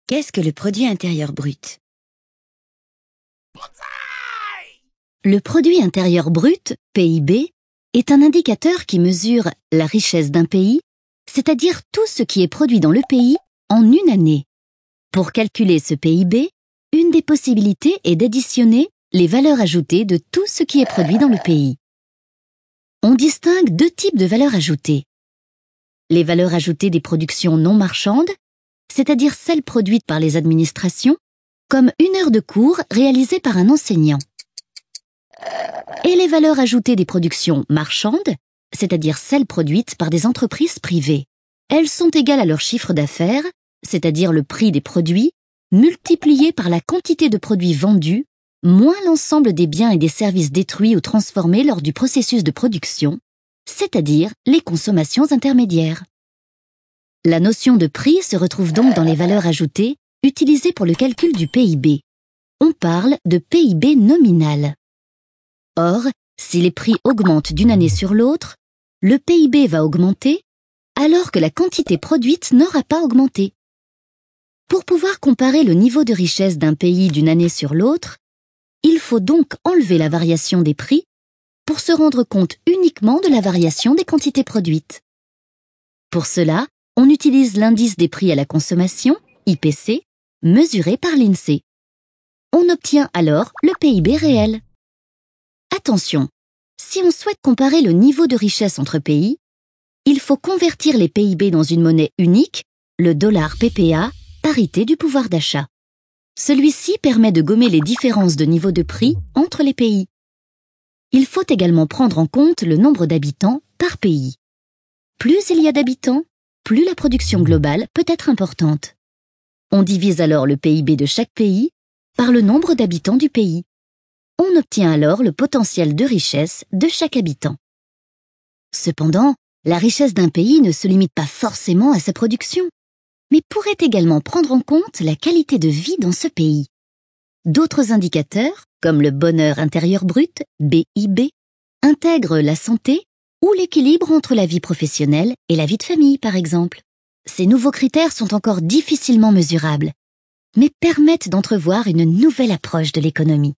Qu'est-ce que le produit intérieur brut? Le produit intérieur brut, PIB, est un indicateur qui mesure la richesse d'un pays, c'est-à-dire tout ce qui est produit dans le pays en une année. Pour calculer ce PIB, une des possibilités est d'additionner les valeurs ajoutées de tout ce qui est produit dans le pays. On distingue deux types de valeurs ajoutées. Les valeurs ajoutées des productions non marchandes, c'est-à-dire celles produites par les administrations, comme une heure de cours réalisée par un enseignant. Et les valeurs ajoutées des productions marchandes, c'est-à-dire celles produites par des entreprises privées. Elles sont égales à leur chiffre d'affaires, c'est-à-dire le prix des produits, multiplié par la quantité de produits vendus, moins l'ensemble des biens et des services détruits ou transformés lors du processus de production, c'est-à-dire les consommations intermédiaires. La notion de prix se retrouve donc dans les valeurs ajoutées utilisées pour le calcul du PIB. On parle de PIB nominal. Or, si les prix augmentent d'une année sur l'autre, le PIB va augmenter, alors que la quantité produite n'aura pas augmenté. Pour pouvoir comparer le niveau de richesse d'un pays d'une année sur l'autre, il faut donc enlever la variation des prix pour se rendre compte uniquement de la variation des quantités produites. Pour cela, on utilise l'indice des prix à la consommation, IPC, mesuré par l'INSEE. On obtient alors le PIB réel. Attention, si on souhaite comparer le niveau de richesse entre pays, il faut convertir les PIB dans une monnaie unique, le dollar PPA, parité du pouvoir d'achat. Celui-ci permet de gommer les différences de niveau de prix entre les pays. Il faut également prendre en compte le nombre d'habitants par pays. Plus il y a d'habitants, plus la production globale peut être importante. On divise alors le PIB de chaque pays par le nombre d'habitants du pays. On obtient alors le potentiel de richesse de chaque habitant. Cependant, la richesse d'un pays ne se limite pas forcément à sa production, mais pourrait également prendre en compte la qualité de vie dans ce pays. D'autres indicateurs, comme le bonheur intérieur brut, BIB, intègrent la santé ou l'équilibre entre la vie professionnelle et la vie de famille, par exemple. Ces nouveaux critères sont encore difficilement mesurables, mais permettent d'entrevoir une nouvelle approche de l'économie.